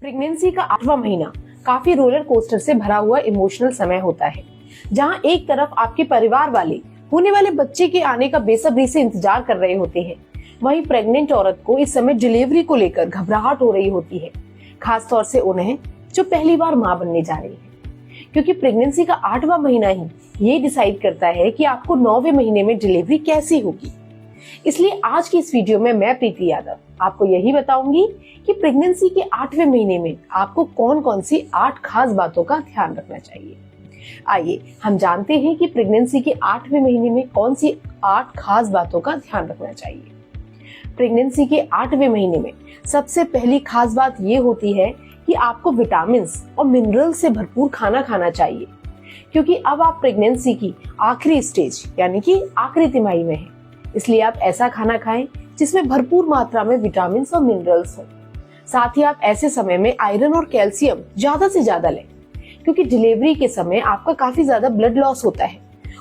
Pregnancy का 8वां महीना काफी रोलर कोस्टर से भरा हुआ इमोशनल समय होता है, जहां एक तरफ आपके परिवार वाले होने वाले बच्चे के आने का बेसब्री से इंतजार कर रहे होते हैं, वहीं प्रेग्नेंट औरत को इस समय डिलीवरी को लेकर घबराहट हो रही होती है, खासतौर से उन्हें जो पहली बार मां बनने जा रही है, क्योंकि प्रेगनेंसी का 8वां महीना ही ये डिसाइड करता है कि आपको 9वें महीने में डिलीवरी कैसी होगी। इसलिए आज की इस वीडियो में मैं प्रीति यादव आपको यही बताऊंगी कि प्रेगनेंसी के 8वें महीने में आपको कौन कौन सी 8 खास बातों का ध्यान रखना चाहिए। आइए हम जानते हैं कि प्रेगनेंसी के 8वें महीने में कौन सी 8 खास बातों का ध्यान रखना चाहिए। प्रेगनेंसी के 8वें महीने में सबसे पहली खास बात ये होती है कि आपको विटामिन और मिनरल से भरपूर खाना खाना चाहिए, क्योंकि अब आप प्रेगनेंसी की आखिरी स्टेज यानी कि आखिरी तिमाही में हैं। इसलिए आप ऐसा खाना खाएं जिसमें भरपूर मात्रा में विटामिन और मिनरल्स हो। साथ ही आप ऐसे समय में आयरन और कैल्शियम ज्यादा से ज्यादा लें, क्योंकि डिलीवरी के समय आपका काफी ज्यादा ब्लड लॉस होता है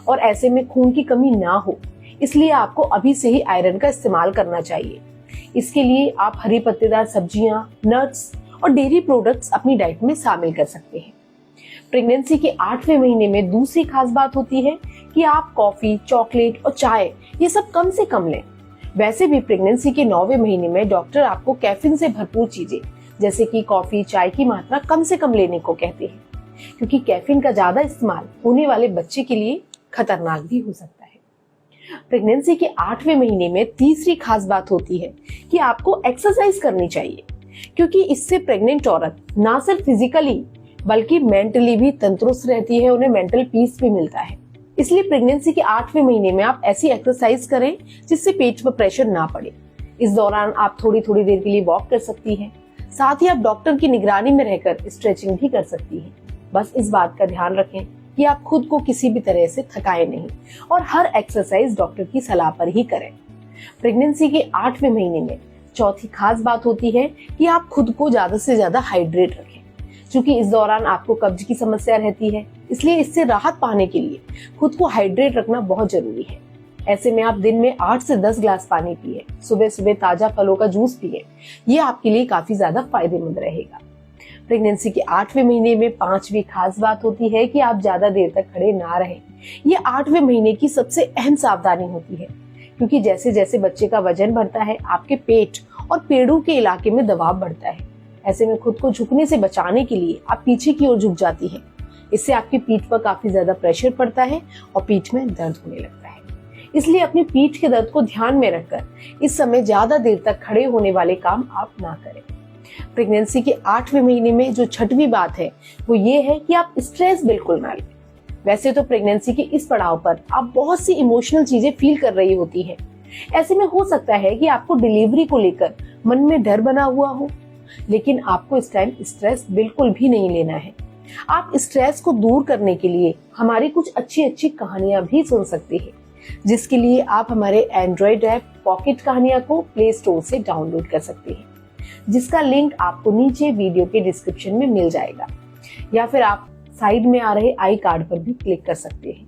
और ऐसे में खून की कमी ना हो, इसलिए आपको अभी से ही आयरन का इस्तेमाल करना चाहिए। इसके लिए आप हरी पत्तेदार सब्जियां, नट्स और डेयरी प्रोडक्ट्स अपनी डाइट में शामिल कर सकते हैं। प्रेगनेंसी के 8वें महीने में दूसरी खास बात होती है कि आप कॉफी, चॉकलेट और चाय ये सब कम से कम लें। वैसे भी प्रेगनेंसी के 9वें महीने में डॉक्टर आपको कैफीन से भरपूर चीजें जैसे कि कॉफी, चाय की मात्रा कम से कम लेने को कहते हैं, क्योंकि कैफीन का ज्यादा इस्तेमाल होने वाले बच्चे के लिए खतरनाक भी हो सकता है। प्रेगनेंसी के 8वें महीने में तीसरी खास बात होती है कि आपको एक्सरसाइज करनी चाहिए, क्योंकि इससे प्रेग्नेंट औरत ना सिर्फ फिजिकली बल्कि मेंटली भी तंदुरुस्त रहती है, उन्हें मेंटल पीस भी मिलता है। इसलिए प्रेगनेंसी के 8वें महीने में आप ऐसी एक्सरसाइज करें जिससे पेट पर प्रेशर ना पड़े। इस दौरान आप थोड़ी थोड़ी देर के लिए वॉक कर सकती हैं। साथ ही आप डॉक्टर की निगरानी में रहकर स्ट्रेचिंग भी कर सकती हैं। बस इस बात का ध्यान रखें कि आप खुद को किसी भी तरह से थकाएं नहीं और हर एक्सरसाइज डॉक्टर की सलाह पर ही करें। प्रेगनेंसी के 8वें महीने में चौथी खास बात होती है कि आप खुद को ज्यादा से ज्यादा हाइड्रेट रखें, क्योंकि इस दौरान आपको कब्ज की समस्या रहती है। इसलिए इससे राहत पाने के लिए खुद को हाइड्रेट रखना बहुत जरूरी है। ऐसे में आप दिन में 8 से 10 ग्लास पानी पिए, सुबह सुबह ताजा फलों का जूस पिए, ये आपके लिए काफी ज्यादा फायदेमंद रहेगा। प्रेगनेंसी के 8वें महीने में 5वीं खास बात होती है कि आप ज्यादा देर तक खड़े ना रहें। ये 8वें महीने की सबसे अहम सावधानी होती है, क्योंकि जैसे जैसे बच्चे का वजन बढ़ता है आपके पेट और पेड़ों के इलाके में दबाव बढ़ता है। ऐसे में खुद को झुकने से बचाने के लिए आप पीछे की ओर झुक जाती हैं। इससे आपकी पीठ पर काफी ज्यादा प्रेशर पड़ता है और पीठ में दर्द होने लगता है। इसलिए अपनी पीठ के दर्द को ध्यान में रखकर इस समय ज्यादा देर तक खड़े होने वाले काम आप ना करें। प्रेगनेंसी के 8वें महीने में जो छठवीं बात है वो ये है कि आप स्ट्रेस बिल्कुल ना लें। वैसे तो प्रेगनेंसी के इस पड़ाव पर आप बहुत सी इमोशनल चीजें फील कर रही होती हैं। ऐसे में हो सकता है कि आपको डिलीवरी को लेकर मन में डर बना हुआ हो, लेकिन आपको इस टाइम स्ट्रेस बिल्कुल भी नहीं लेना है। आप स्ट्रेस को दूर करने के लिए हमारी कुछ अच्छी अच्छी कहानियां भी सुन सकते हैं, जिसके लिए आप हमारे एंड्रॉइड ऐप पॉकेट कहानियां को प्ले स्टोर से डाउनलोड कर सकते हैं, जिसका लिंक आपको नीचे वीडियो के डिस्क्रिप्शन में मिल जाएगा, या फिर आप साइड में आ रहे आई कार्ड पर भी क्लिक कर सकते हैं।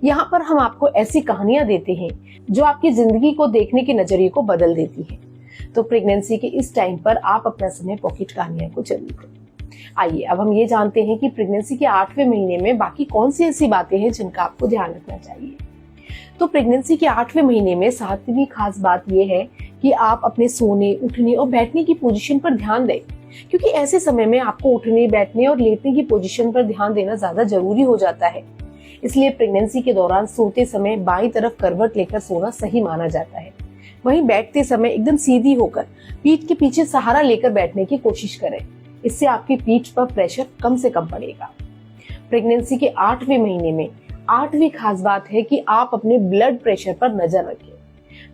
यहाँ पर हम आपको ऐसी कहानियां देते हैं जो आपकी जिंदगी को देखने के नजरिए को बदल देती है। तो प्रेगनेंसी के इस टाइम पर आप अपना समय पॉकेट कहानियां को जरूर करें। आइए अब हम ये जानते हैं कि प्रेगनेंसी के 8वें महीने में बाकी कौन सी ऐसी बातें हैं जिनका आपको ध्यान रखना चाहिए। तो प्रेगनेंसी के 8वें महीने में 7वीं खास बात यह है कि आप अपने सोने, उठने और बैठने की पोजीशन पर ध्यान दें, क्योंकि ऐसे समय में आपको उठने, बैठने और लेटने की पोजीशन पर ध्यान देना ज्यादा जरूरी हो जाता है। इसलिए प्रेगनेंसी के दौरान सोते समय बाईं तरफ करवट लेकर सोना सही माना जाता है। वहीं बैठते समय एकदम सीधी होकर पीठ के पीछे सहारा लेकर बैठने की कोशिश करें। इससे आपकी पीठ पर प्रेशर कम से कम पड़ेगा। प्रेगनेंसी के 8वें महीने में 8वीं खास बात है कि आप अपने ब्लड प्रेशर पर नजर रखें।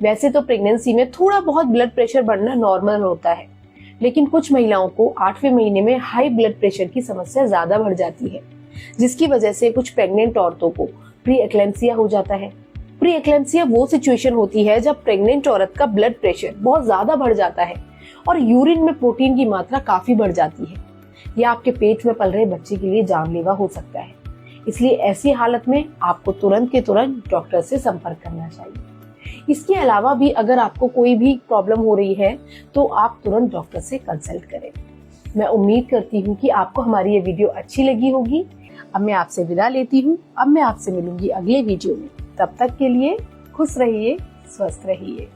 वैसे तो प्रेगनेंसी में थोड़ा बहुत ब्लड प्रेशर बढ़ना नॉर्मल होता है, लेकिन कुछ महिलाओं को 8वें महीने में हाई ब्लड प्रेशर की समस्या ज्यादा बढ़ जाती है, जिसकी वजह से कुछ प्रेग्नेंट औरतों को प्री एक्लेम्पसिया हो जाता है। प्री एक्लेम्पसिया वो सिचुएशन होती है जब प्रेग्नेंट औरत का ब्लड प्रेशर बहुत ज्यादा बढ़ जाता है और यूरिन में प्रोटीन की मात्रा काफी बढ़ जाती है। यह आपके पेट में पल रहे बच्चे के लिए जानलेवा हो सकता है। इसलिए ऐसी हालत में आपको तुरंत के तुरंत डॉक्टर से संपर्क करना चाहिए। इसके अलावा भी अगर आपको कोई भी प्रॉब्लम हो रही है तो आप तुरंत डॉक्टर से कंसल्ट करें। मैं उम्मीद करती हूँ कि आपको हमारी ये वीडियो अच्छी लगी होगी। अब मैं आपसे विदा लेती हूँ। अब मैं आपसे मिलूंगी अगले वीडियो में। तब तक के लिए खुश रहिए, स्वस्थ रहिए।